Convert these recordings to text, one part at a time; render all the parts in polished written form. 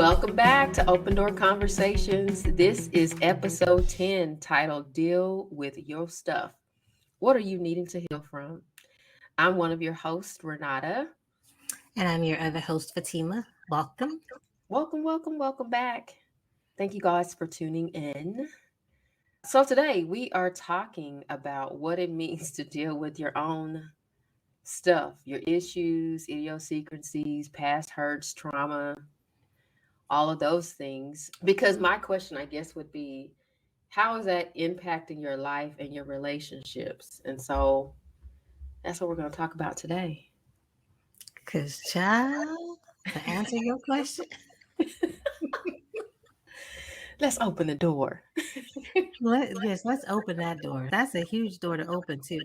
Welcome back to Open Door Conversations. This is episode 10 titled Deal with Your Stuff. What are you needing to heal from? I'm one of your hosts, Renata. And I'm your other host, Fatima. Welcome. Welcome back. Thank you guys for tuning in. So, today we are talking about what it means to deal with your own stuff, your issues, idiosyncrasies, past hurts, trauma, all of those things. Because my question, I guess, would be how is that impacting your life and your relationships? And so that's what we're going to talk about today. Because, child, to answer your question, Let's open the door. let's open that door. That's a huge door to open, too.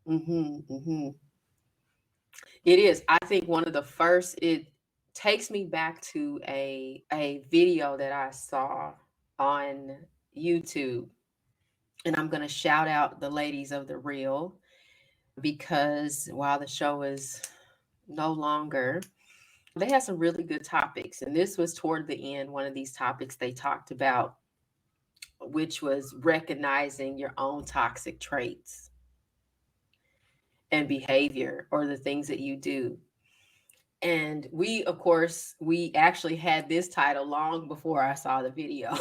Mm-hmm. It is. I think one of the first, it takes me back to a video that I saw on YouTube. And I'm going to shout out the ladies of the reel because while the show is no longer, they had some really good topics. And this was toward the end, one of these topics they talked about, which was recognizing your own toxic traits and behavior or the things that you do. And we, of course, we actually had this title long before I saw the video.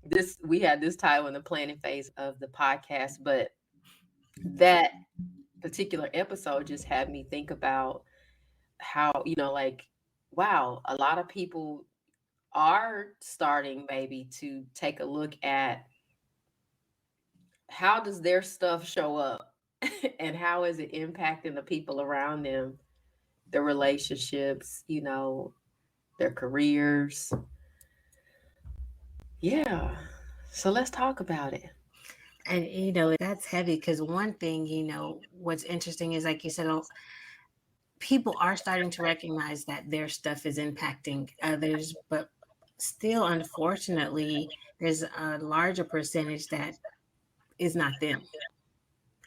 This we had this title in the planning phase of the podcast, but that particular episode just had me think about how, like, wow, a lot of people are starting maybe to take a look at how does their stuff show up and how is it impacting the people around them, their relationships, their careers. Yeah. So let's talk about it. And, that's heavy because one thing, what's interesting is, like you said, people are starting to recognize that their stuff is impacting others, but still, unfortunately, there's a larger percentage that is not them.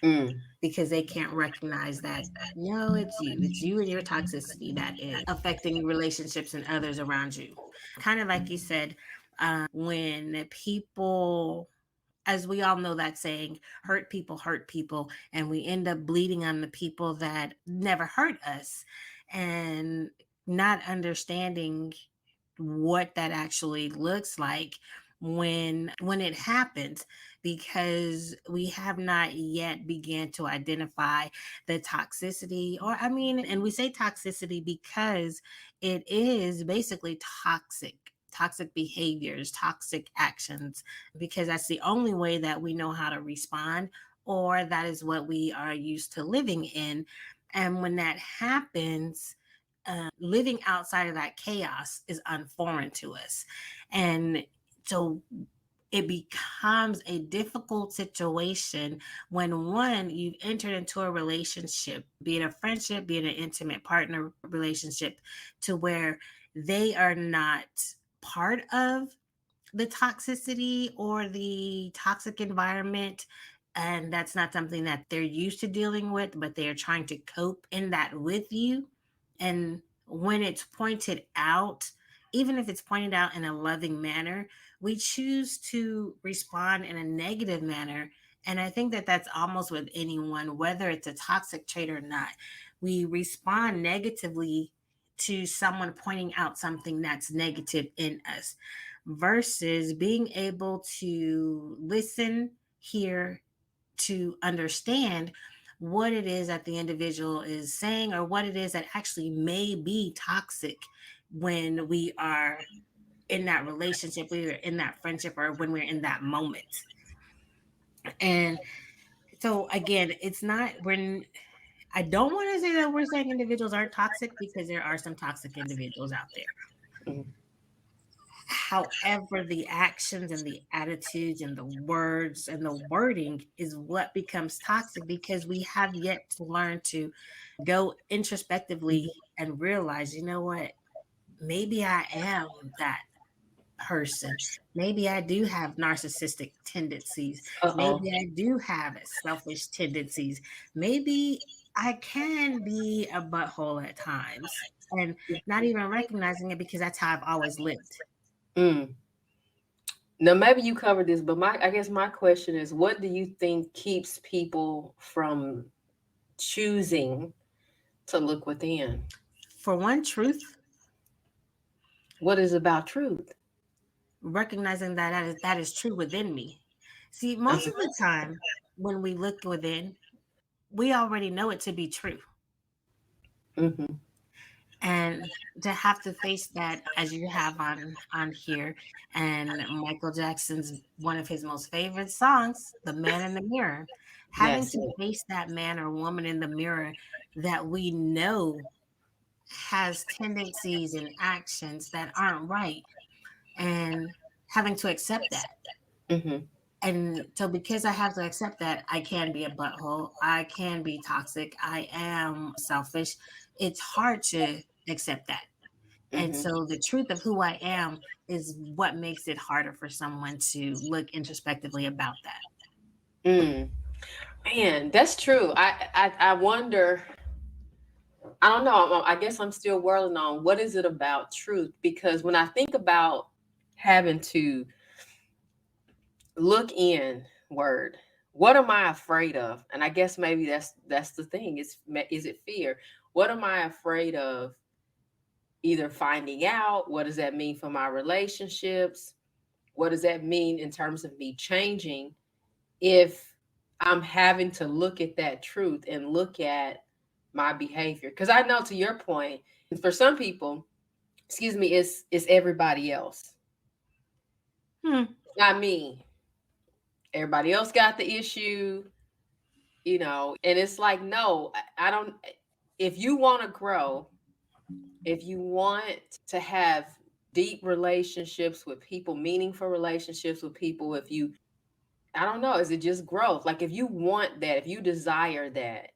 Mm. Because they can't recognize that, no, it's you and your toxicity that is affecting relationships and others around you. Kind of like you said, when people, as we all know that saying, hurt people, and we end up bleeding on the people that never hurt us, and not understanding what that actually looks like when it happens, because we have not yet began to identify the toxicity, or and we say toxicity because it is basically toxic behaviors, toxic actions, because that's the only way that we know how to respond, or that is what we are used to living in. And when that happens, living outside of that chaos is unforeign to us. And so it becomes a difficult situation when, one, you've entered into a relationship, be it a friendship, be it an intimate partner relationship, to where they are not part of the toxicity or the toxic environment. And that's not something that they're used to dealing with, but they are trying to cope in that with you. And when it's pointed out, even if it's pointed out in a loving manner, we choose to respond in a negative manner. And I think that that's almost with anyone, whether it's a toxic trait or not. We respond negatively to someone pointing out something that's negative in us, versus being able to listen, hear, to understand what it is that the individual is saying, or what it is that actually may be toxic when we are in that relationship, we are in that friendship, or when we're in that moment. And so again, it's not when I don't want to say that we're saying individuals aren't toxic, because there are some toxic individuals out there. Mm. However, the actions and the attitudes and the words and the wording is what becomes toxic, because we have yet to learn to go introspectively and realize, you know what, maybe I am that person. Maybe I do have narcissistic tendencies. Uh-oh. Maybe I do have selfish tendencies. Maybe I can be a butthole at times and not even recognizing it because that's how I've always lived. Mm. Now, maybe you covered this, but I guess my question is, what do you think keeps people from choosing to look within? For one, truth, What is about truth? recognizing that is true within me. See, most Uh-huh. of the time when we look within, we already know it to be true. Hmm. And to have to face that as you have on here, and Michael Jackson's one of his most favorite songs, The Man in the Mirror, having That's to it. face that man or woman in the mirror that we know has tendencies and actions that aren't right, and having to accept that. Hmm. And so because I have to accept that I can be a butthole, I can be toxic, I am selfish, it's hard to accept that. And Hmm. so the truth of who I am is what makes it harder for someone to look introspectively about that. Mm. Man, that's true. I wonder. I don't know. I guess I'm still whirling on what is it about truth, because when I think about having to look inward, what am I afraid of? And I guess maybe that's the thing. Is it fear? What am I afraid of? Either finding out, what does that mean for my relationships? What does that mean in terms of me changing if I'm having to look at that truth and look at my behavior? Because I know, to your point, for some people, excuse me, it's everybody else, Hmm. not me. Everybody else got the issue, and it's like, no, I don't. If you want to grow, if you want to have deep relationships with people, meaningful relationships with people, if you, I don't know, is it just growth? Like, if you want that, if you desire that,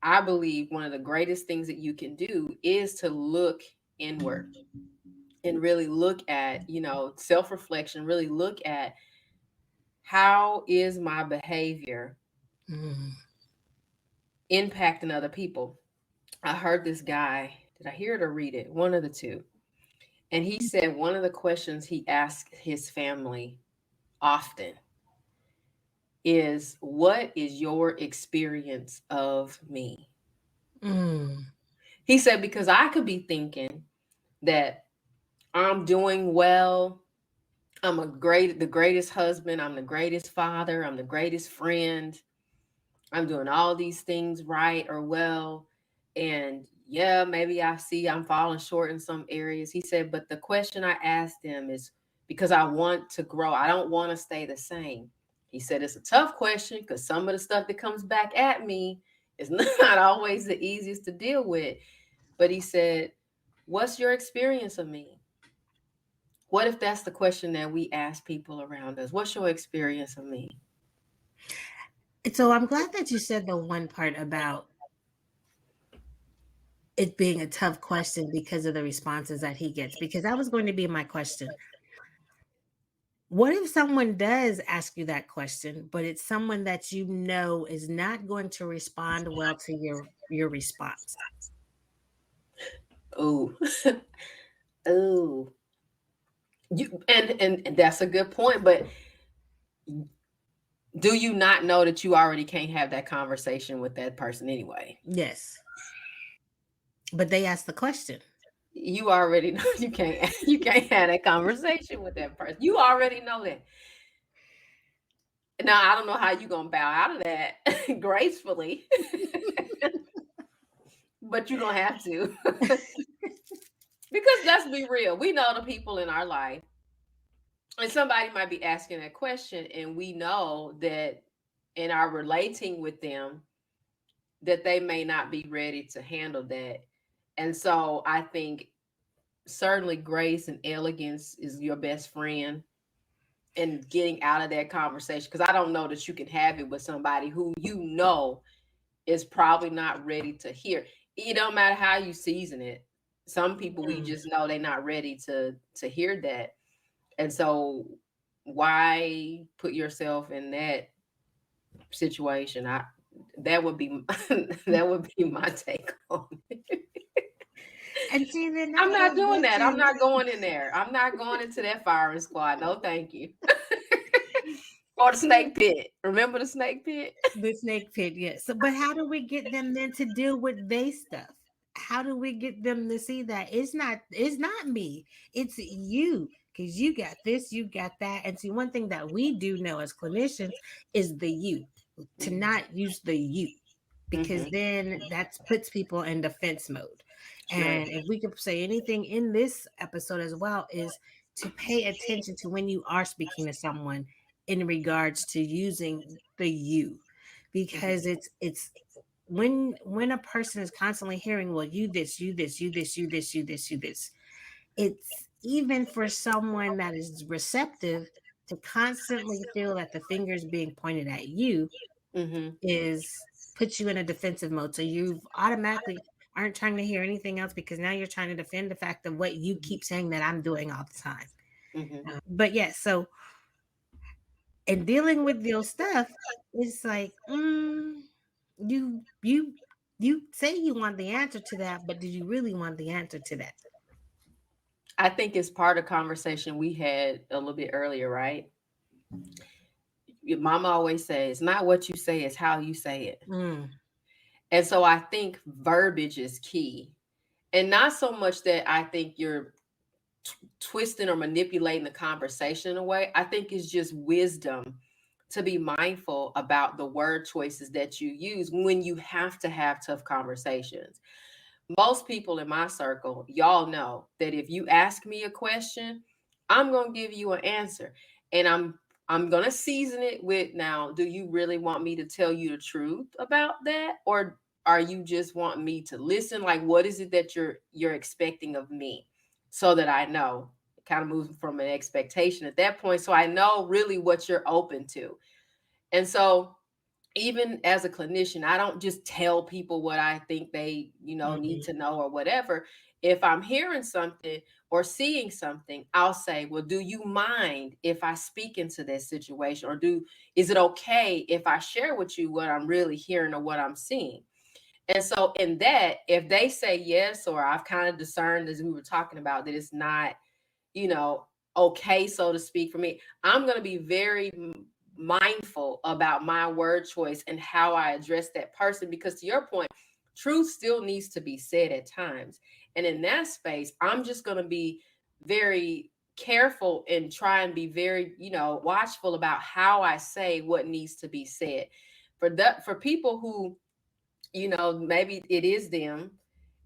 I believe one of the greatest things that you can do is to look inward and really look at, self reflection, really look at how is my behavior Mm. impacting other people. I heard this guy, did I hear it or read it? One of the two. And he said one of the questions he asked his family often is, what is your experience of me? Mm. He said, because I could be thinking that I'm doing well. I'm the greatest husband. I'm the greatest father. I'm the greatest friend. I'm doing all these things right or well. And yeah, maybe I see I'm falling short in some areas. He said, but the question I asked him is because I want to grow. I don't want to stay the same. He said, it's a tough question because some of the stuff that comes back at me is not always the easiest to deal with. But he said, what's your experience of me? What if that's the question that we ask people around us? What's your experience of me? And so I'm glad that you said the one part about it being a tough question because of the responses that he gets, because that was going to be my question. What if someone does ask you that question, but it's someone that you know is not going to respond well to your response? Oh, oh, and that's a good point. But do you not know that you already can't have that conversation with that person anyway? Yes. But they ask the question. You already know you can't have that conversation with that person. You already know that. Now I don't know how you gonna bow out of that gracefully, but you're gonna have to. Because let's be real, we know the people in our life, and somebody might be asking that question, and we know that in our relating with them, that they may not be ready to handle that. And so I think certainly grace and elegance is your best friend and getting out of that conversation, because I don't know that you can have it with somebody who is probably not ready to hear. It don't matter how you season it. Some people, we Mm. just know they're not ready to hear that. And so why put yourself in that situation? That would be that would be my take on it. And see, then I'm that not goes doing back that. I'm to not going in there. I'm not going into that firing squad. No, thank you. Or the snake pit. Remember the snake pit? the snake pit, yes. So, but how do we get them then to deal with they stuff? How do we get them to see that it's not me, it's you, because you got this, you got that. And see, one thing that we do know as clinicians is the you, to Mm-hmm. not use the you, because Mm-hmm. then that puts people in defense mode. Sure. And if we could say anything in this episode as well, is to pay attention to when you are speaking to someone in regards to using the you, because Mm-hmm. it's when a person is constantly hearing, well, you this, you this, you this, you this, you this, you this, it's even for someone that is receptive to constantly feel that the finger is being pointed at you Mm-hmm. is puts you in a defensive mode. So you've automatically aren't trying to hear anything else, because now you're trying to defend the fact of what you keep saying that I'm doing all the time. Mm-hmm. But yes, so in dealing with your stuff, it's like, you say you want the answer to that, but do you really want the answer to that? I think it's part of conversation we had a little bit earlier, right? Your mama always says, it's not what you say, it's how you say it. Mm, And so I think verbiage is key. And not so much that I think you're twisting or manipulating the conversation in a way. I think it's just wisdom to be mindful about the word choices that you use when you have tough conversations. Most people in my circle, y'all know that if you ask me a question, I'm going to give you an answer. And I'm going to season it with, now, do you really want me to tell you the truth about that, or are you just wanting me to listen? Like, what is it that you're expecting of me, so that I know, kind of moving from an expectation at that point, so I know really what you're open to. And so even as a clinician, I don't just tell people what I think they, need mhm, to know or whatever. If I'm hearing something or seeing something, I'll say, well, do you mind if I speak into this situation? Or is it okay if I share with you what I'm really hearing or what I'm seeing? And so in that, if they say yes, or I've kind of discerned, as we were talking about, that it's not, you know, okay, so to speak, for me, I'm going to be very mindful about my word choice and how I address that person. Because to your point, truth still needs to be said at times. And in that space, I'm just going to be very careful and try and be very, watchful about how I say what needs to be said. For people who, maybe it is them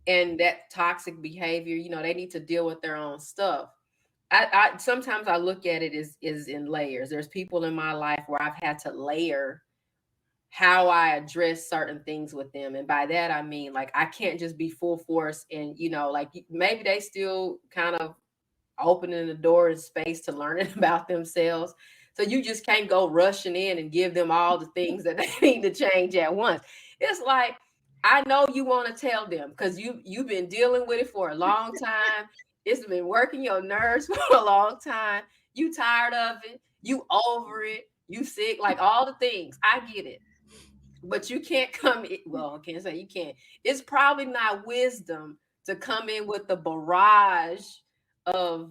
and that toxic behavior, they need to deal with their own stuff. I sometimes I look at it as is in layers. There's people in my life where I've had to layer how I address certain things with them. And by that I mean, like, I can't just be full force, and like, maybe they still kind of opening the door and space to learning about themselves. So you just can't go rushing in and give them all the things that they need to change at once. It's like, I know you want to tell them because you've been dealing with it for a long time. It's been working your nerves for a long time. You tired of it. You over it. You sick, like all the things. I get it. But you can't well, I can't say you can't. It's probably not wisdom to come in with the barrage of,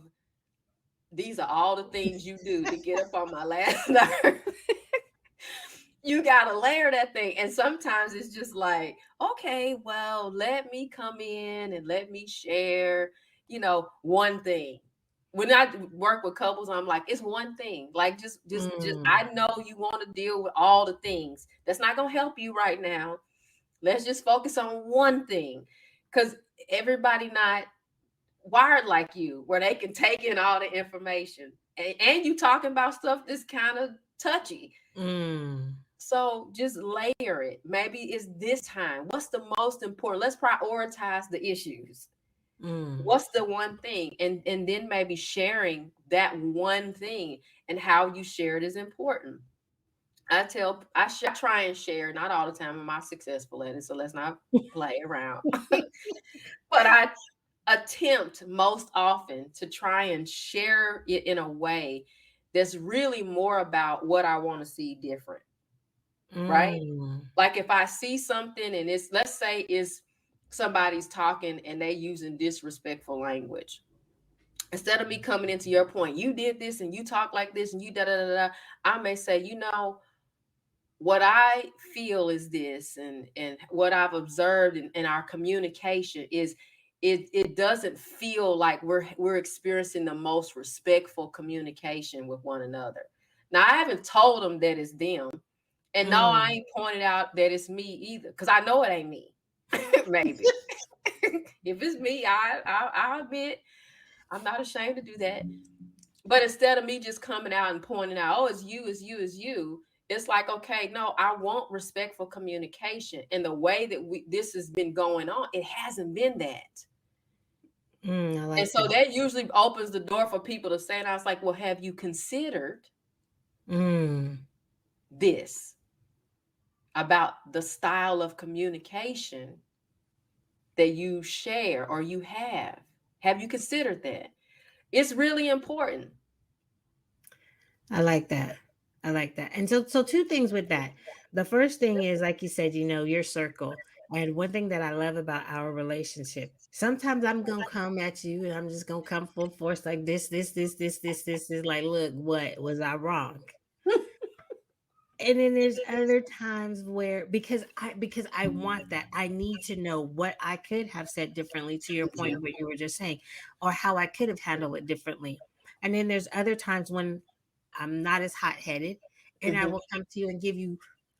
these are all the things you do to get up on my last nerve. You gotta layer that thing. And sometimes it's just like, okay, well, let me come in and let me share, one thing. When I work with couples, I'm like, it's one thing. Like, just mm, I know you want to deal with all the things. That's not gonna help you right now. Let's just focus on one thing. Cause everybody not wired like you, where they can take in all the information. And you talking about stuff that's kind of touchy. mm, So just layer it. Maybe it's this time. What's the most important? Let's prioritize the issues. mm, What's the one thing? And then maybe sharing that one thing, and how you share it is important. I try and share, not all the time am I successful at it, so let's not play around. But I attempt most often to try and share it in a way that's really more about what I want to see different. right? Mm. Like if I see something and it's, let's say it's somebody's talking and they using disrespectful language. Instead of me coming into your point, you did this and you talk like this and you da da da da, I may say, what I feel is this, and what I've observed in our communication is it doesn't feel like we're experiencing the most respectful communication with one another. Now I haven't told them that it's them, and no, I Mm. ain't pointed out that it's me either, because I know it ain't me. Maybe if it's me, I admit I'm not ashamed to do that. But instead of me just coming out and pointing out, oh, it's you, it's you, it's you, it's like, okay, no, I want respectful communication. And the way that this has been going on, it hasn't been that. I And like so that. that usually opens the door for people to say, and I was like, well, have you considered Mm. this about the style of communication that you share or you have? Have you considered that? It's really important. I like that. I like that. And so two things with that. The first thing is like you said, your circle. And one thing that I love about our relationship, sometimes I'm gonna come at you and I'm just gonna come full force like this is like, look, what was I wrong? And then there's other times where because I want that. I need to know what I could have said differently to your point Mhm, what you were just saying, or how I could have handled it differently. And then there's other times when I'm not as hot-headed and I mhm, will come to you and give you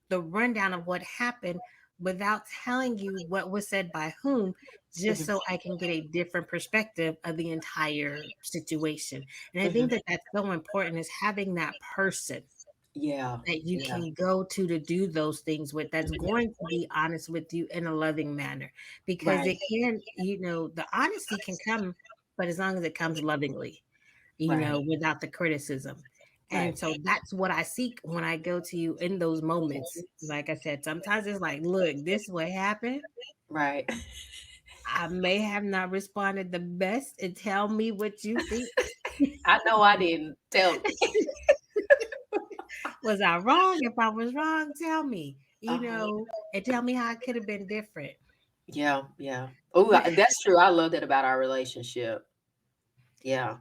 the rundown of what happened without telling you what was said by whom, just mhm, so I can get a different perspective of the entire situation. And I mhm. think that that's so important is having that person Yeah, that you yeah. can go to do those things with that's Mhm. going to be honest with you in a loving manner, because Right, it can, the honesty can come, but as long as it comes lovingly, right, without the criticism. right. And so that's what I seek when I go to you in those moments. Like I said, sometimes it's like, look, this what happened. Right. I may have not responded the best, and tell me what you think. I know I didn't. Tell me. Was I wrong? If I was wrong, tell me, Uh-huh. and tell me how it could have been different. Yeah, yeah. Oh, But that's true. I love that about our relationship. Yeah.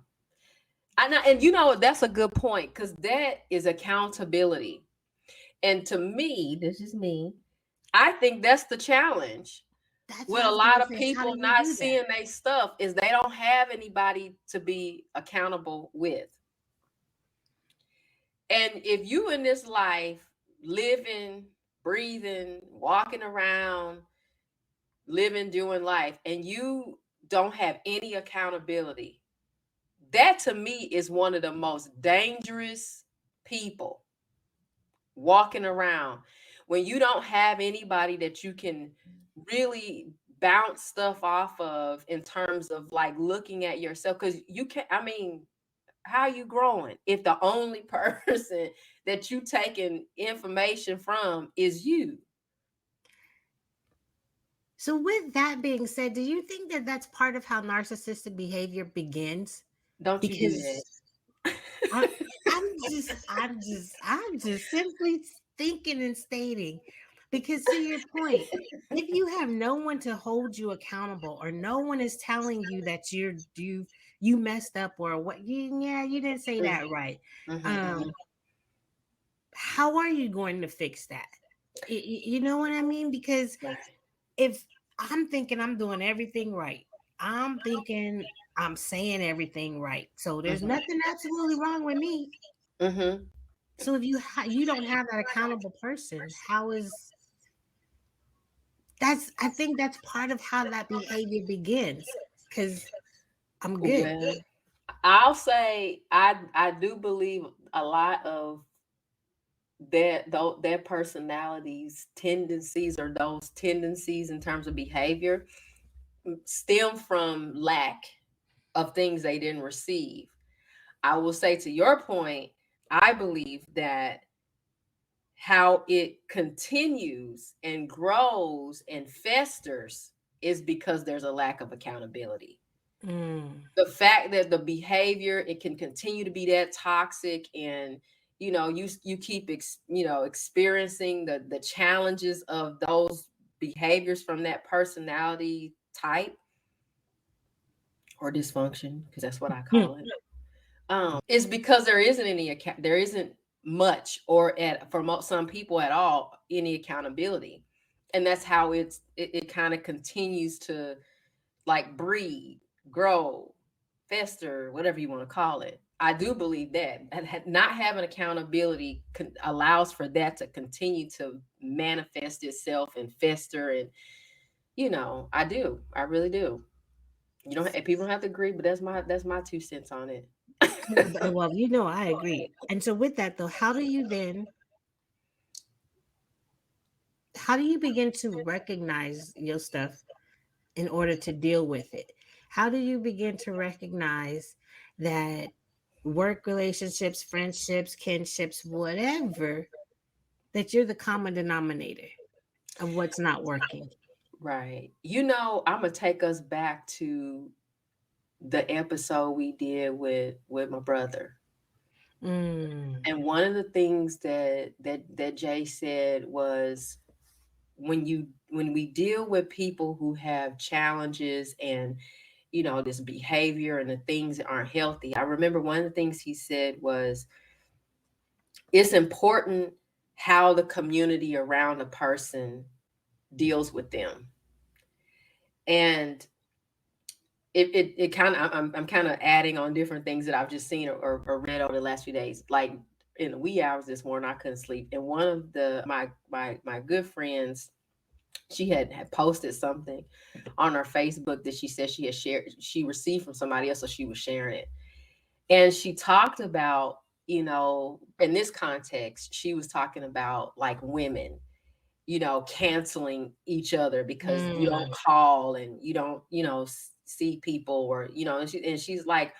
And that's a good point, because that is accountability. And to me, this is me, I think that's the challenge that's what with I a was gonna lot of say. How do people you not do that? seeing their stuff is they don't have anybody to be accountable with. And if you in this life living, breathing, walking around, living, doing life, and you don't have any accountability, that to me is one of the most dangerous people walking around. When you don't have anybody that you can really bounce stuff off of in terms of like looking at yourself, because you can't, I mean, how you growing if the only person that you taking information from is you? So, with that being said, do you think that that's part of how narcissistic behavior begins? Don't you do that. Because I'm, I'm just simply thinking and stating. Because to your point, if you have no one to hold you accountable, or no one is telling you that you messed up, or what, yeah, you didn't say Mhm, that right. mhm. How are you going to fix that? You know what I mean? Because Right. if I'm thinking I'm doing everything right, I'm thinking I'm saying everything right, so there's Mhm, nothing absolutely wrong with me. mhm. So if you don't have that accountable person, how is that's I think that's part of how that behavior begins. Because I'm good. Well, I'll say I do believe a lot of their personalities tendencies, or those tendencies in terms of behavior, stem from lack of things they didn't receive. I will say, to your point, I believe that how it continues and grows and festers is because there's a lack of accountability. Mm, The fact that the behavior, it can continue to be that toxic, and you keep experiencing the challenges of those behaviors from that personality type or dysfunction, because that's what I call it. Is because there isn't any account, there isn't much, or at for some people at all, any accountability, and that's how it kind of continues to like breed, grow, fester, whatever you want to call it. I do believe that not having accountability allows for that to continue to manifest itself and fester, and I do, I really do. You don't, people don't have to agree, but that's my 2 cents on it. Well, I agree. And so with that though, how do you begin to recognize your stuff in order to deal with it? How do you begin to recognize that work relationships, friendships, kinships, whatever, that you're the common denominator of what's not working? Right. I'm gonna take us back to the episode we did with my brother. Mm, And one of the things that Jay said was, when we deal with people who have challenges and this behavior and the things that aren't healthy. I remember one of the things he said was, it's important how the community around a person deals with them. And it kind of, I'm kind of adding on different things that I've just seen or read over the last few days. Like in the wee hours this morning, I couldn't sleep, and one of my good friends, she had posted something on her Facebook that she said she received from somebody else, so she was sharing it. And she talked about, in this context, she was talking about like women, canceling each other because you don't mm, call and you don't, see people, or, and she's like,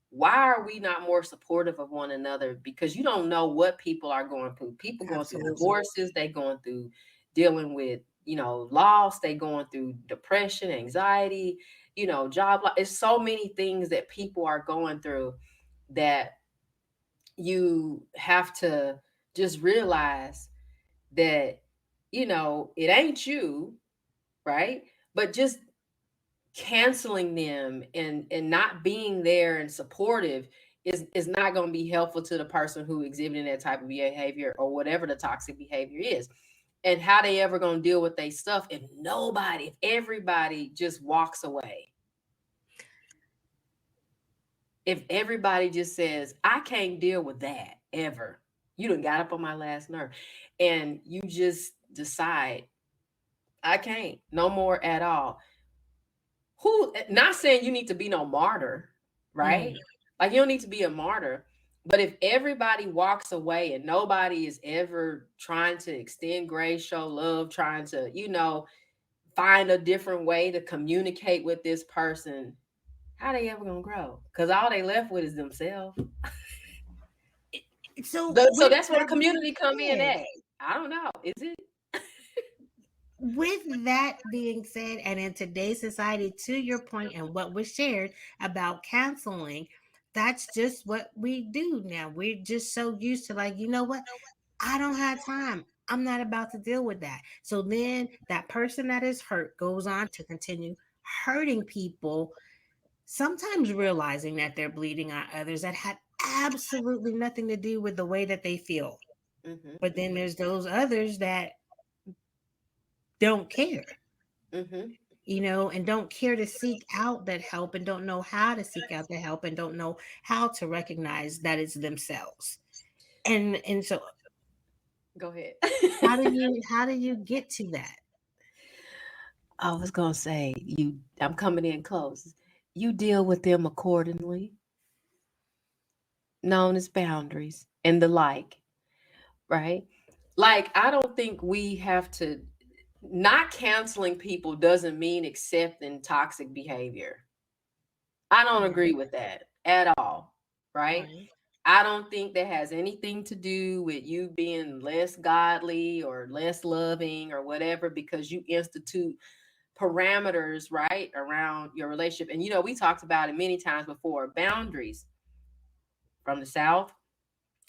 why are we not more supportive of one another? Because you don't know what people are going through. People going through absolutely. divorces, they going through dealing with, loss, they going through depression, anxiety, job loss. It's so many things that people are going through that you have to just realize that, it ain't you, right? But just canceling them and not being there and supportive is not going to be helpful to the person who exhibiting that type of behavior or whatever the toxic behavior is. And how they ever going to deal with their stuff if nobody, if everybody just walks away, if everybody just says, I can't deal with that ever, you done got up on my last nerve, and you just decide, I can't no more at all. Who, not saying you need to be no martyr, right? Mm, Like you don't need to be a martyr. But if everybody walks away and nobody is ever trying to extend grace, show love, trying to, find a different way to communicate with this person, how they ever gonna grow? Because all they left with is themselves. so So with that's where the that being community come in said, at. I don't know. Is it? with that being said, and in today's society, to your point and what was shared about counseling, that's just what we do now. We're just so used to, like, you know what? I don't have time. I'm not about to deal with that. So then that person that is hurt goes on to continue hurting people, sometimes realizing that they're bleeding on others that had absolutely nothing to do with the way that they feel. Mm-hmm. But then there's those others that don't care, Mm-hmm. and don't care to seek out that help, and don't know how to seek out the help, and don't know how to recognize that it's themselves. And so Go ahead. how do you get to that? I was gonna say, I'm coming in close. You deal with them accordingly, known as boundaries and the like, right? Like, I don't think we have to, not canceling people doesn't mean accepting toxic behavior. I don't agree Right, with that at all, right? right. I don't think that has anything to do with you being less godly or less loving or whatever, because you institute parameters, right, around your relationship. And we talked about it many times before, boundaries from the South.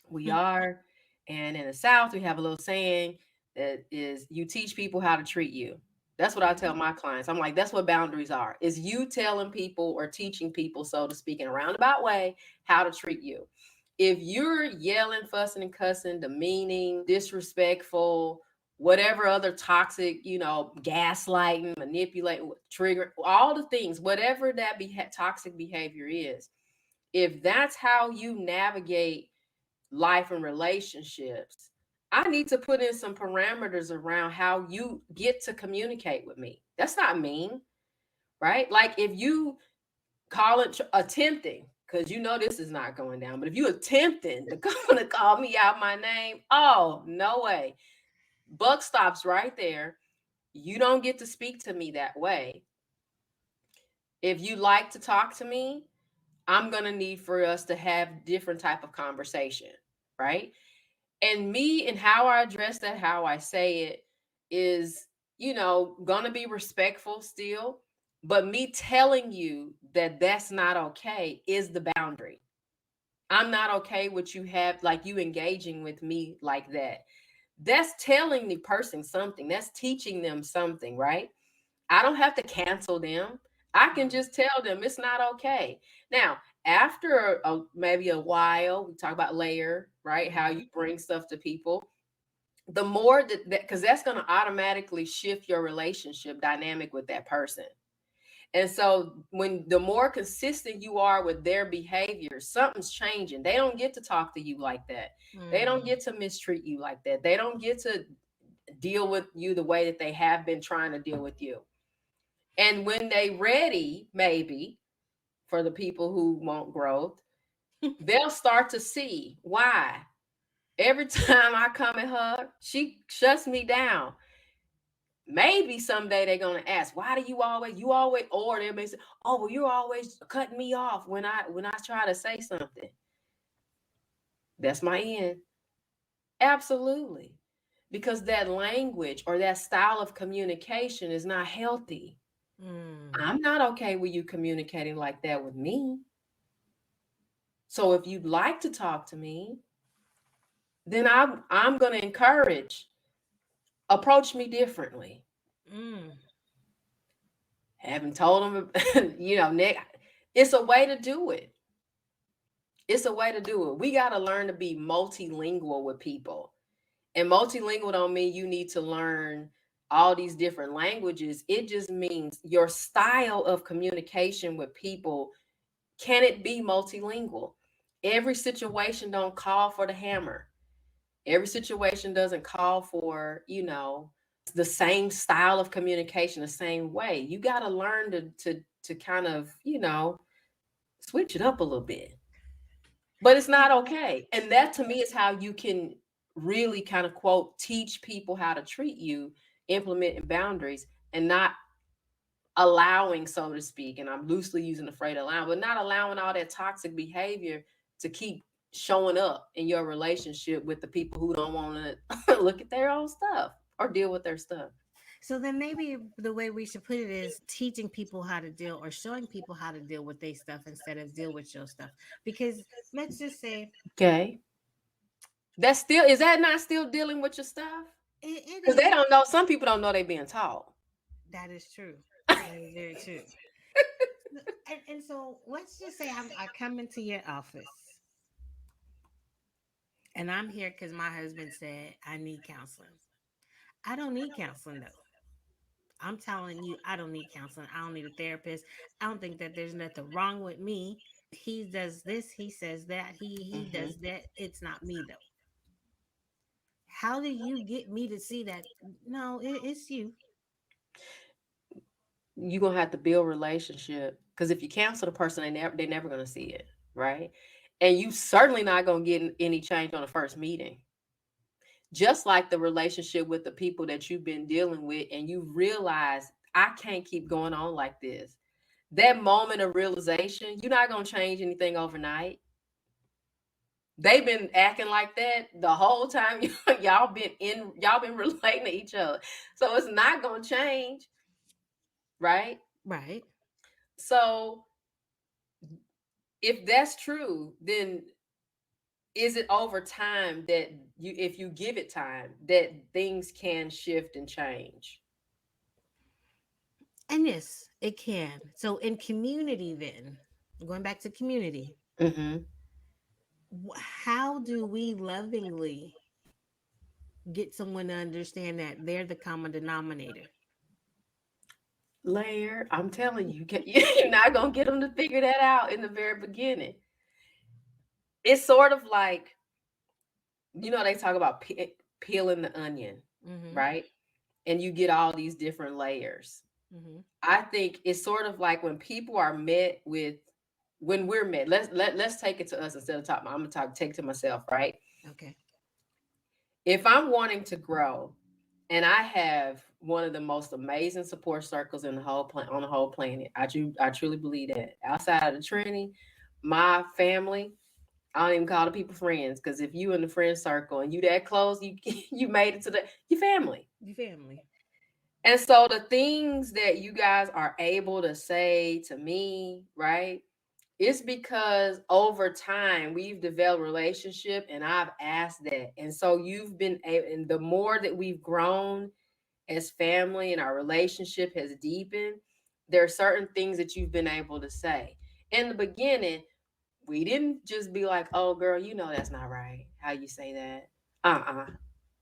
We are. And in the South, we have a little saying that is, you teach people how to treat you. That's what I tell my clients. I'm like, that's what boundaries are. Is you telling people or teaching people, so to speak, in a roundabout way, how to treat you. If you're yelling, fussing, and cussing, demeaning, disrespectful, whatever other toxic, gaslighting, manipulating, trigger, all the things, whatever that toxic behavior is, if that's how you navigate life and relationships, I need to put in some parameters around how you get to communicate with me. That's not mean, right? Like if you call it attempting, because you know this is not going down, but if you attempting to call me out my name, oh, no way. Buck stops right there. You don't get to speak to me that way. If you like to talk to me, I'm going to need for us to have different type of conversation, right? And me and how I address that, how I say it is, gonna be respectful still, but me telling you that that's not okay is the boundary. I'm not okay with you have like you engaging with me like that. That's telling the person something. That's teaching them something, right? I don't have to cancel them. I can just tell them it's not okay. Now, after maybe a while, we talk about layer, right? How you bring stuff to people. The more that, because that's going to automatically shift your relationship dynamic with that person. And so, when the more consistent you are with their behavior, something's changing. They don't get to talk to you like that. They don't Mm. get to mistreat you like that. They don't get to deal with you the way that they have been trying to deal with you. And when they ready, maybe for the people who want growth, they'll start to see why. Every time I come at her, she shuts me down. Maybe someday they're gonna ask, why do you always, or they may say, oh, well, you're always cutting me off when I try to say something. That's my end. Absolutely. Because that language or that style of communication is not healthy. Mm. I'm not okay with you communicating like that with me. So if you'd like to talk to me, then I'm going to encourage, approach me differently. Mm. Haven't told them, Nick, it's a way to do it. It's a way to do it. We got to learn to be multilingual with people. And multilingual don't mean you need to learn all these different languages. It just means your style of communication with people, can it be multilingual? Every situation don't call for the hammer. Every situation doesn't call for, the same style of communication the same way. You got to learn to kind of, switch it up a little bit. But it's not okay. And that to me is how you can really kind of quote teach people how to treat you, implementing boundaries and not allowing, so to speak, and I'm loosely using the phrase allowing, but not allowing all that toxic behavior to keep showing up in your relationship with the people who don't want to look at their own stuff or deal with their stuff. So then maybe the way we should put it is teaching people how to deal or showing people how to deal with their stuff instead of deal with your stuff. Because let's just say Okay. That's still, is that not still dealing with your stuff? it Because they is. don't know, some people don't know they're being taught. That is true. That is very true. And so let's just say I come into your office and I'm here because my husband said I need counseling. I don't need counseling though. I'm telling you, I don't need counseling. I don't need a therapist. I don't think that there's nothing wrong with me. He does this, he says that, he Hmm. does that. It's not me though. How do you get me to see that? No, it's you. You're gonna have to build relationship, because if you cancel the person, they're never gonna see it, right? And you certainly not gonna get any change on the first meeting. Just like the relationship with the people that you've been dealing with, and you realize I can't keep going on like this. That moment of realization, you're not gonna change anything overnight. They've been acting like that the whole time y'all been relating to each other. So it's not gonna change, right? Right. So if that's true, then is it over time that you, if you give it time, that things can shift and change? And yes, it can. So in community, then going back to community, Mm-hmm. how do we lovingly get someone to understand that they're the common denominator? Layer, I'm telling you, you're not gonna get them to figure that out in the very beginning. It's sort of like, they talk about peeling the onion, Mm-hmm. right? And you get all these different layers. Mm-hmm. I think it's sort of like when people are met with, when we're met. Let's take it to us instead of talking. I'm gonna take it to myself, right? Okay. If I'm wanting to grow, and I have one of the most amazing support circles in the whole on the whole planet. I truly believe that. Outside of the Trinity, my family, I don't even call the people friends, because if you in the friend circle and you that close, you you made it to the your family. Your family. And so the things that you guys are able to say to me, right? It's because over time we've developed relationship and I've asked that. And so you've been able, and the more that we've grown as family and our relationship has deepened, there are certain things that you've been able to say. In the beginning, we didn't just be like, "Oh girl, that's not right. How you say that?" Uh-uh.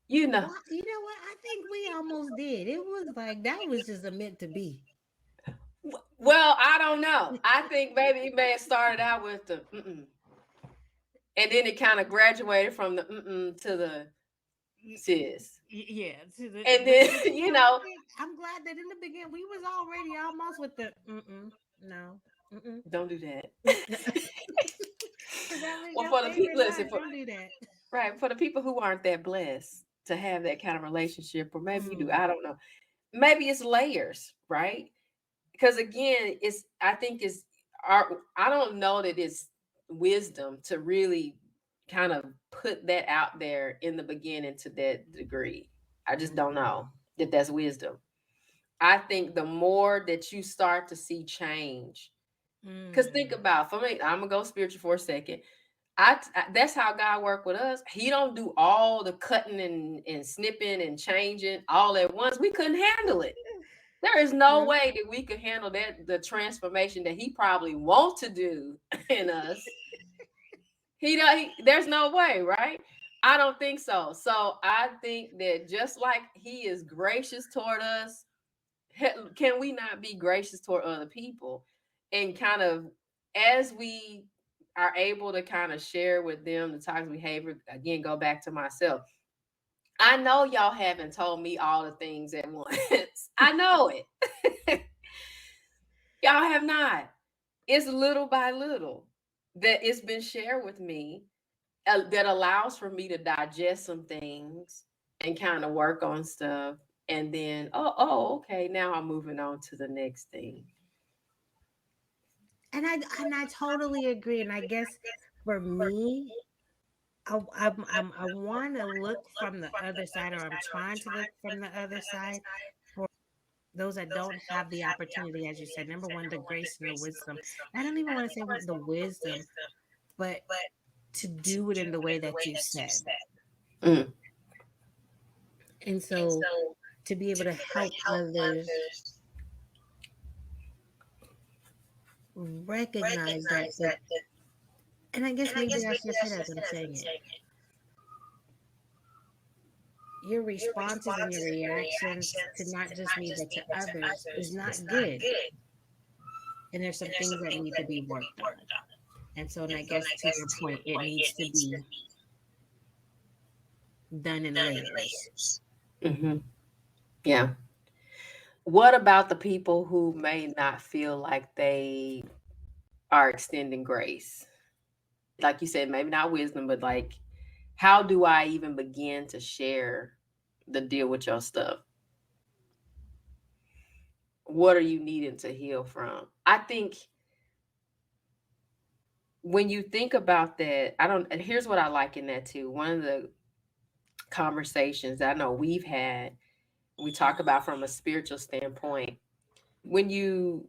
You know. Well, you know what? I think we almost did. It was like that was just a meant to be. Well, I don't know. I think maybe it may have started out with the mm-mm. And then it kind of graduated from the mm-mm to the sis. Yeah, And but then, you know, I think I'm glad that in the beginning we was already almost with the no, mm-mm, don't do that. because that was Well, your for the people, favorite listen, line. Don't do that. right, for the people who aren't that blessed to have that kind of relationship, or maybe you do, Mm, I don't know. Maybe it's layers, right? Because again, I think it's I don't know that it's wisdom to really kind of put that out there in the beginning to that degree. I just don't know that that's wisdom. I think the more that you start to see change, because think mm, about, for me, I'm gonna go spiritual for a second. That's how God worked with us. He don't do all the cutting and snipping and changing all at once. We couldn't handle it. There is no true. way that we could handle that, the transformation that he probably wants to do in us. There's no way, right? I don't think so. So I think that just like he is gracious toward us, can we not be gracious toward other people? And kind of, as we are able to kind of share with them the toxic behavior, again, go back to myself. I know y'all haven't told me all the things at once. I know it. Y'all have not. It's little by little that it's been shared with me, that allows for me to digest some things and kind of work on stuff. And then, okay, now I'm moving on to the next thing. And I totally agree. And I guess for me, I want to look from the other side, or I'm trying to look from the other side for those that don't have the opportunity, as you said. Number one, the grace and the wisdom. I don't even want to say the wisdom, but to do it in the way that you said. Mm, And so to be able to help others recognize that, and I guess maybe that's just it as I'm saying it. Your responses and your reactions to not just me, but to others is not good. And there's some things that need to be worked on. And so, and I guess to your point, it needs to be done in layers. hmm Yeah. What about the people who may not feel like they are extending grace? Like you said, maybe not wisdom, but like, how do I even begin to share the deal with your stuff? What are you needing to heal from? I think when you think about that, I don't, and here's what I like in that too. One of the conversations I know we've had, we talk about from a spiritual standpoint, when you,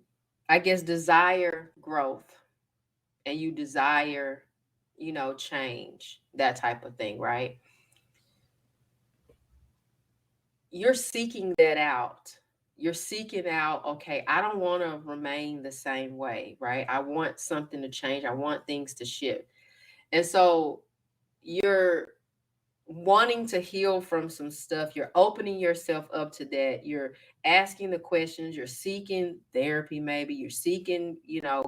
I guess, desire growth and you desire change, that type of thing, right? You're seeking that out. You're seeking out, okay, I don't want to remain the same way, right? I want something to change. I want things to shift. And so you're wanting to heal from some stuff. You're opening yourself up to that. You're asking the questions. You're seeking therapy, maybe. You're seeking,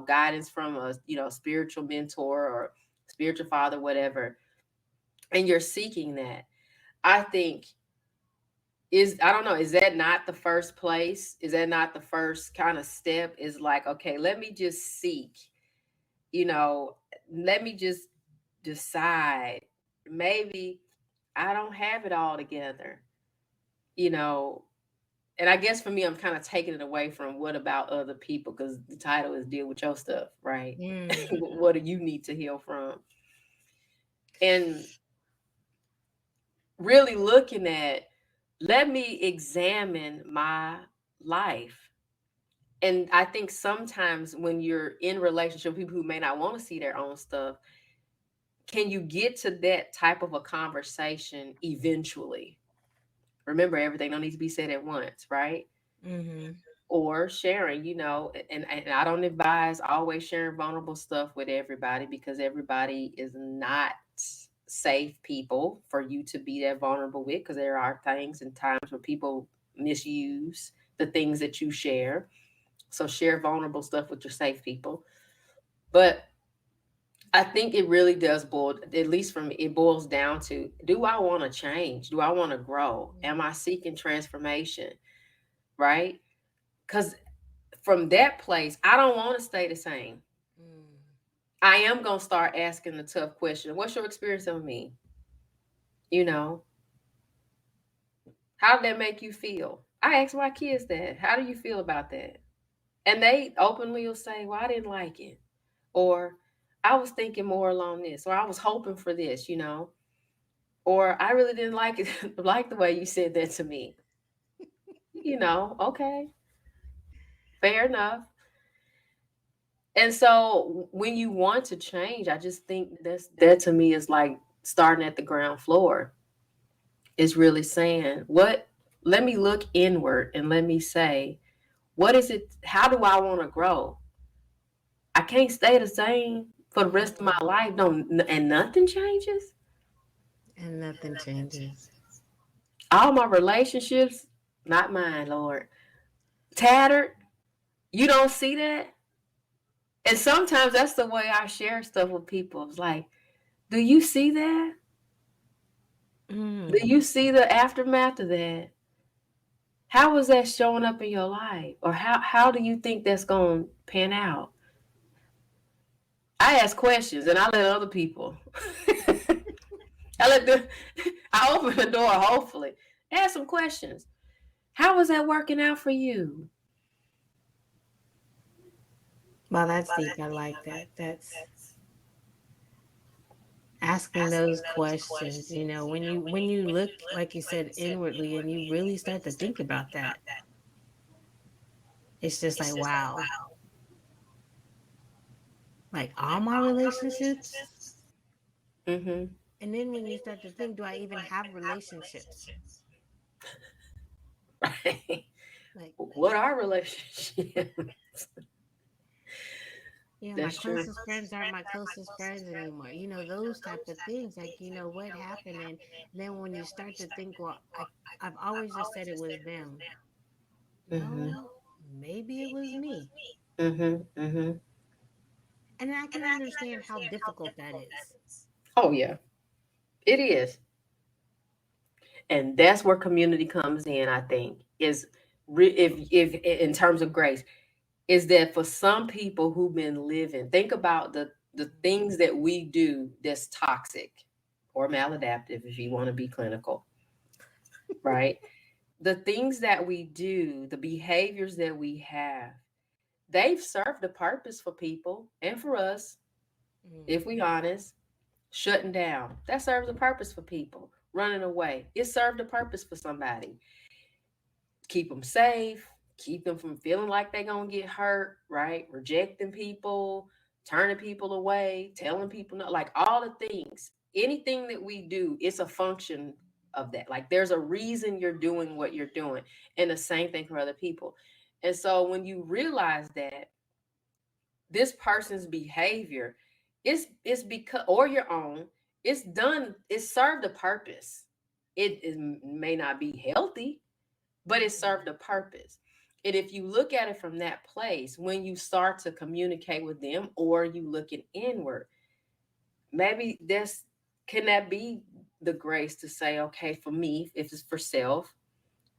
guidance from a, spiritual mentor or spiritual father, whatever. And you're seeking that. I think I don't know, is that not the first place? Is that not the first kind of step? Is like, okay, let me just seek, you know, let me just decide. Maybe I don't have it all together, you know. And I guess for me, I'm kind of taking it away from what about other people, because the title is deal with your stuff, right? Mm. What do you need to heal from? And really looking at, let me examine my life. And I think sometimes when you're in relationship with people who may not want to see their own stuff, can you get to that type of a conversation eventually? Remember, everything don't need to be said at once, right? Mm-hmm. Or sharing, and I don't advise always sharing vulnerable stuff with everybody, because everybody is not safe people for you to be that vulnerable with, because there are things and times where people misuse the things that you share. So share vulnerable stuff with your safe people. But I think it really does boil, at least for me, it boils down to, do I want to change? Do I want to grow? Am I seeking transformation? Right? Because from that place, I don't want to stay the same. Mm. I am going to start asking the tough question. What's your experience of me? You know, how did that make you feel? I ask my kids that. How do you feel about that? And they openly will say, well, I didn't like it. Or I was thinking more along this. Or I was hoping for this. Or I really didn't like it, like the way you said that to me. Okay, fair enough. And so when you want to change, I just think that to me is like starting at the ground floor. Is really saying, what, let me look inward and let me say, what is it? How do I want to grow? I can't stay the same for the rest of my Mm. life. Don't, and nothing changes. And nothing changes. All my relationships, not mine, Lord, tattered. You don't see that? And sometimes that's the way I share stuff with people. It's like, do you see that? Do Mm. you see the aftermath of that? How is that showing up in your life? Or how do you think that's going to pan out? I ask questions and I let other people. I let them, I open the door, hopefully. Ask some questions. How is that working out for you? Well, that's deep. I like that. That's asking those questions. When you look, like you said, inwardly, and you really start to think about that, it's just like, wow. Like all my relationships. Mm-hmm. And then when you start to think, do I even have relationships? Right. Like, What are relationships? my That's true. closest friends aren't my closest friends anymore. Those type of things. Like, what happened? And then when you start to think, well, I've always just said it was them. Mm-hmm. No, maybe it was me. Mm-hmm. Mm-hmm. And I can understand how difficult that is. Oh yeah, it is. And that's where community comes in, I think. Is if in terms of grace, is that for some people who've been living, think about the things that we do that's toxic or maladaptive, if you want to be clinical, right? The things that we do, the behaviors that we have, they've served a purpose for people and for us, Mm. if we honest. Shutting down, that serves a purpose for people. Running away, it served a purpose for somebody. Keep them safe, keep them from feeling like they're gonna get hurt, right? Rejecting people, turning people away, telling people no, like all the things. Anything that we do, it's a function of that. Like there's a reason you're doing what you're doing. And the same thing for other people. And so when you realize that this person's behavior is because, or your own, it's done, it served a purpose. It may not be healthy, but it served a purpose. And if you look at it from that place, when you start to communicate with them or you looking inward, maybe this can that be the grace to say, okay, for me, if it's for self,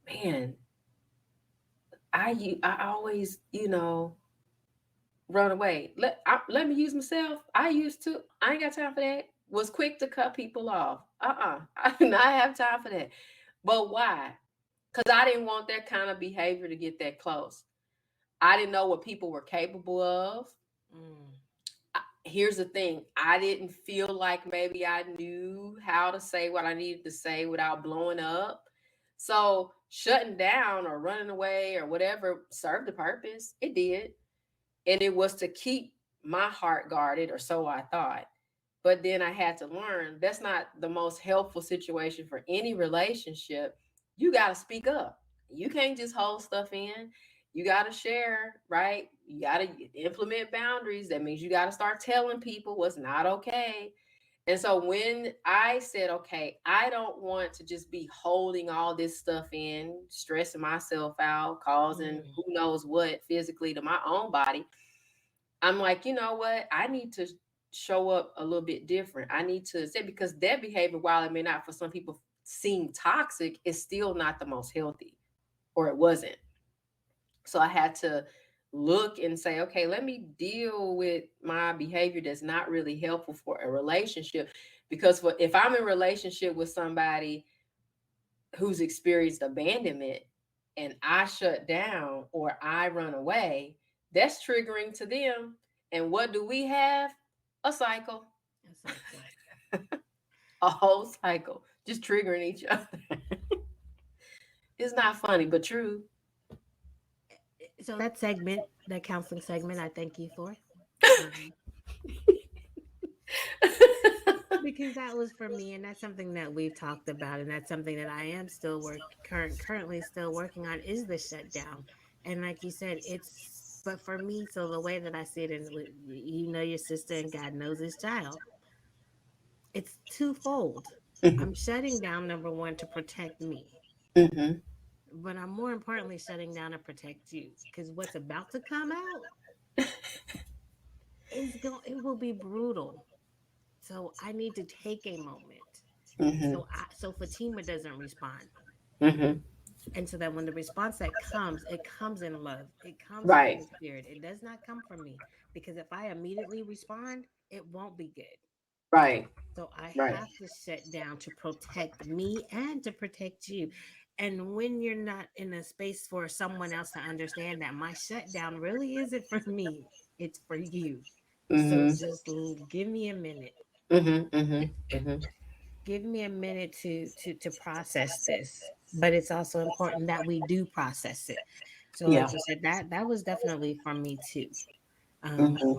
man, I always, run away. Let me use myself. I used to. I ain't got time for that. Was quick to cut people off. I do not have time for that. But why? Because I didn't want that kind of behavior to get that close. I didn't know what people were capable of. Mm. Here's the thing, I didn't feel like maybe I knew how to say what I needed to say without blowing up. So shutting down or running away or whatever served the purpose. It did. And it was to keep my heart guarded, or so I thought. But then I had to learn that's not the most helpful situation for any relationship. You got to speak up. You can't just hold stuff in. You got to share, right? You got to implement boundaries. That means you got to start telling people what's not okay. And so when I said, okay, I don't want to just be holding all this stuff in, stressing myself out, causing Mm. who knows what physically to my own body, I'm like, you know what? I need to show up a little bit different. I need to say, because that behavior, while it may not for some people seem toxic, is still not the most healthy, or it wasn't. So I had to look and say, okay, let me deal with my behavior that's not really helpful for a relationship. Because if I'm in a relationship with somebody who's experienced abandonment and I shut down or I run away, that's triggering to them. And what do we have? A cycle, A cycle. a whole cycle, just triggering each other. It's not funny, but true. So that segment, that counseling segment, I thank you for. Um, because that was for me, and that's something that we've talked about, and that's something that I am still currently still working on is the shutdown. And like you said, it's but for me, so the way that I see it, and you know your sister and God knows his child, it's twofold. I'm shutting down, number one, to protect me, Hmm. but I'm more importantly shutting down to protect you, because what's about to come out it will be brutal. So I need to take a moment. Hmm. So Fatima doesn't respond. Hmm. And so that when the response that comes, it comes in love. It comes from Right. the spirit. It does not come from me. Because if I immediately respond, it won't be good. Right. So I Right. have to shut down to protect me and to protect you. And when you're not in a space for someone else to understand that my shutdown really isn't for me, it's for you. So Hmm. just give me a minute. Hmm. Hmm. Hmm. Give me a minute to process this. But it's also important that we do process it. So Yeah. like you said, that was definitely for me too. Um, Hmm.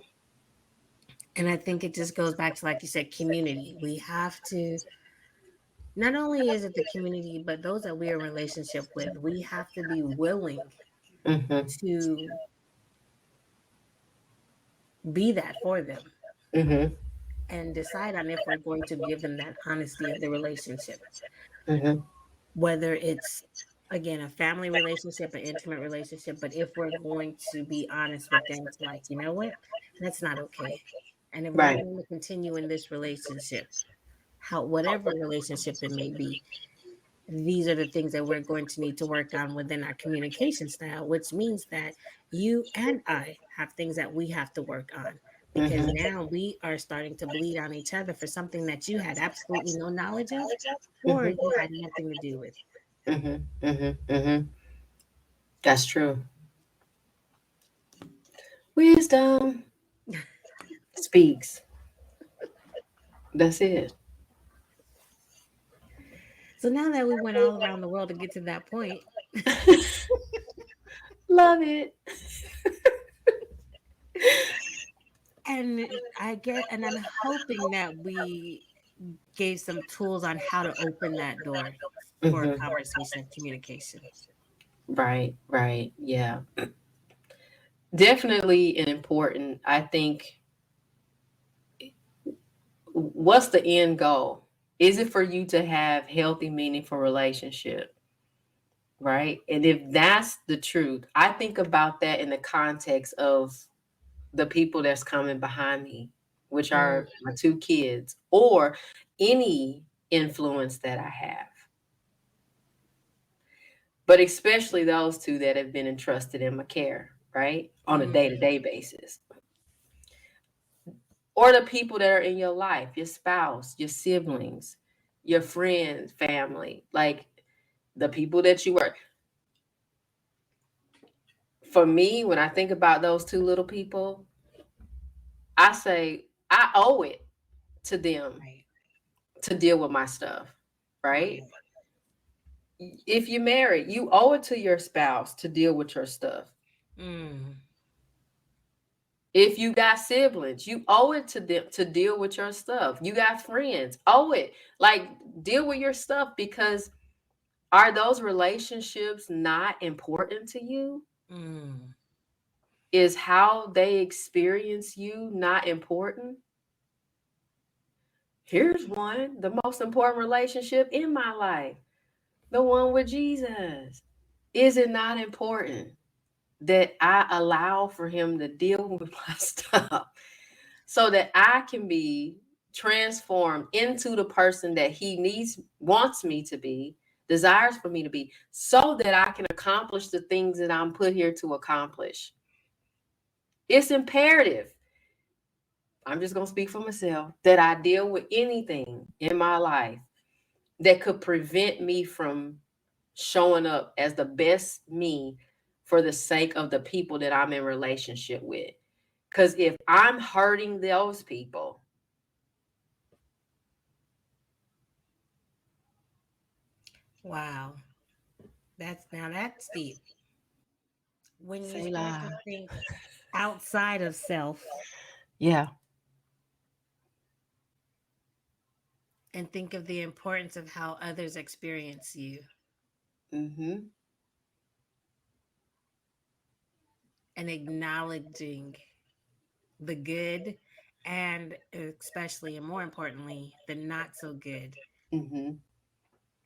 and I think it just goes back to, like you said, community. We have to, not only is it the community, but those that we're in relationship with, we have to be willing Hmm. to be that for them Hmm. and decide on if we're going to give them that honesty of the relationship, Hmm. whether it's again a family relationship, an intimate relationship. But if we're going to be honest with them, to like, you know what, that's not okay. And if we're Right. going to continue in this relationship, how whatever relationship it may be, these are the things that we're going to need to work on within our communication style, which means that you and I have things that we have to work on, because Hmm. now we are starting to bleed on each other for something that you had absolutely no knowledge of or Hmm. you had nothing to do with. Hmm. Hmm. Hmm. That's true. Wisdom speaks. That's it. So now that we went all around the world to get to that point, Love it. And and I'm hoping that we gave some tools on how to open that door for Hmm. conversation and communication. Right, right. Yeah. Definitely an important, I think, what's the end goal? Is it for you to have healthy, meaningful relationship? Right. And if that's the truth, I think about that in the context of the people that's coming behind me, which Mm, are my two kids, or any influence that I have, but especially those two that have been entrusted in my care, right? On a day to mm, day basis. Or the people that are in your life, your spouse, your siblings, your friends, family, like the people that you work. For me, when I think about those two little people, I say I owe it to them right, to deal with my stuff, right? right. If you're married, you owe it to your spouse to deal with your stuff. Mm, If you got siblings, you owe it to them to deal with your stuff. You got friends, owe it. Like, deal with your stuff, because are those relationships not important to you? mm, Is how they experience you not important? Here's one, the most important relationship in my life, the one with Jesus. Is it not important that I allow for him to deal with my stuff so that I can be transformed into the person that he needs, wants me to be, desires for me to be, so that I can accomplish the things that I'm put here to accomplish? It's imperative. I'm just going to speak for myself, that I deal with anything in my life that could prevent me from showing up as the best me for the sake of the people that I'm in relationship with. Because if I'm hurting those people, wow. That's deep. When you say start to la. think outside of self Yeah. and think of the importance of how others experience you Mm-hmm. and acknowledging the good and especially and more importantly, the not so good Mm-hmm.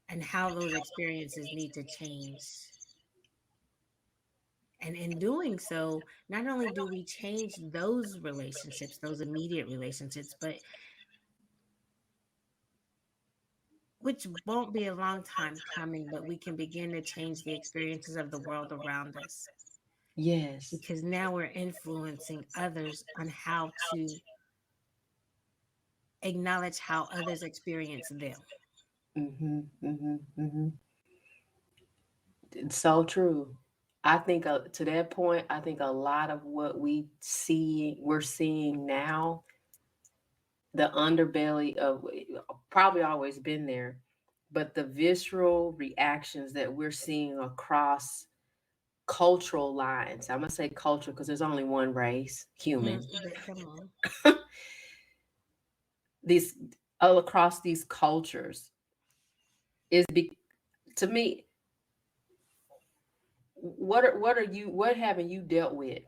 and how those experiences need to change. And in doing so, not only do we change those relationships, those immediate relationships, but which won't be a long time coming, but we can begin to change the experiences of the world around us Yes. because now we're influencing others on how to acknowledge how others experience them. Mm-hmm. Mm-hmm. Mm-hmm. It's so true. I think to that point, I think a lot of what we're seeing now, the underbelly of, probably always been there, but the visceral reactions that we're seeing across cultural lines. I'm gonna say culture because there's only one race, human. But come on. These all across these cultures is to me. What haven't you dealt with?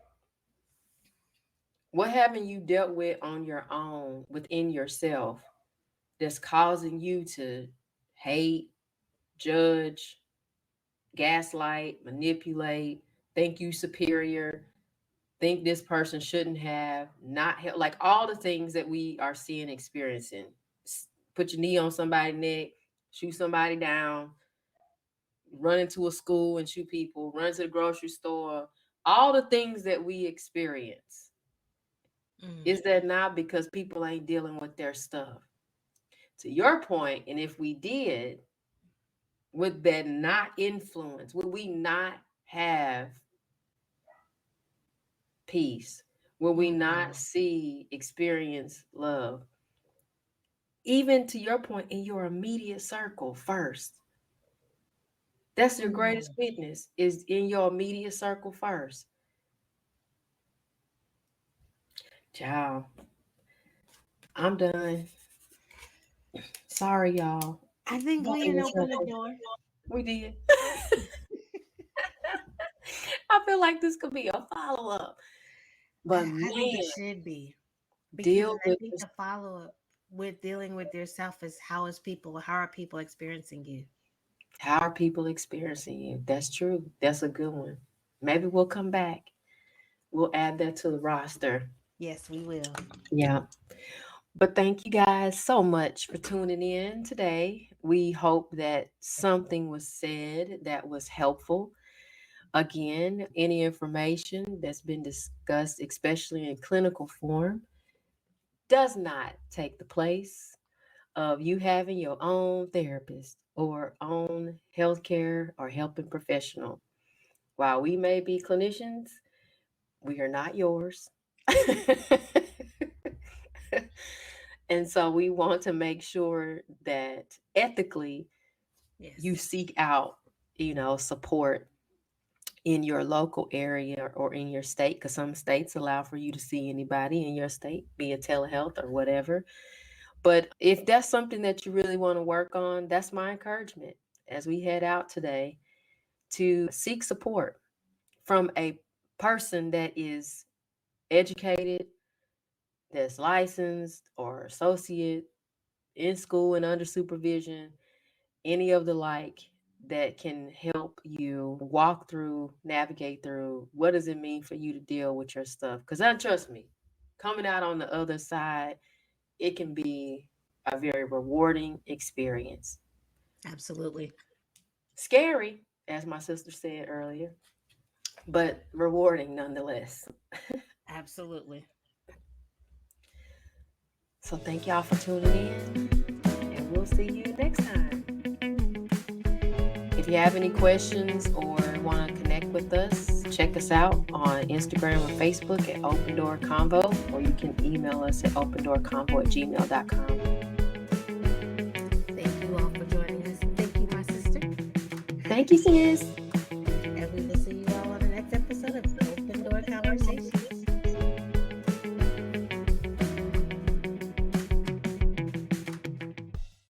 What haven't you dealt with on your own within yourself that's causing you to hate, judge, gaslight, manipulate, think you superior, think this person shouldn't have, not help, like all the things that we are seeing, experiencing. Put your knee on somebody's neck, shoot somebody down, run into a school and shoot people, run to the grocery store, all the things that we experience. Mm, Is that not because people ain't dealing with their stuff? To your point, and if we did, would that not influence? Would we not have peace? Will we not mm, see, experience love? Even to your point, in your immediate circle first. That's your greatest mm. witness, is in your immediate circle first. Ciao. I'm done. Sorry, y'all. I think Got we in didn't open the trouble. door. We did. I feel like this could be a follow up. But I think it man, should be, because deal I with think this. the follow up with dealing with yourself is how are people experiencing you? How are people experiencing you? That's true. That's a good one. Maybe we'll come back. We'll add that to the roster. Yes, we will. Yeah. But thank you guys so much for tuning in today. We hope that something was said that was helpful. Again, any information that's been discussed, especially in clinical form, does not take the place of you having your own therapist or own healthcare or helping professional. While we may be clinicians, we are not yours. And so we want to make sure that ethically you Yes, seek out, support in your local area or in your state, because some states allow for you to see anybody in your state, be it telehealth or whatever. But if that's something that you really want to work on, that's my encouragement as we head out today to seek support from a person that is educated, that's licensed or associate in school and under supervision, any of the like, that can help you walk through, navigate through what does it mean for you to deal with your stuff. Because trust me, coming out on the other side, it can be a very rewarding experience. absolutely. Scary, as my sister said earlier, but rewarding nonetheless. Absolutely. So thank y'all for tuning in, and we'll see you next time. If you have any questions or want to connect with us, check us out on Instagram or Facebook at Open Door Convo, or you can email us at opendoorconvo@gmail.com. Thank you all for joining us. Thank you, my sister. Thank you, sis.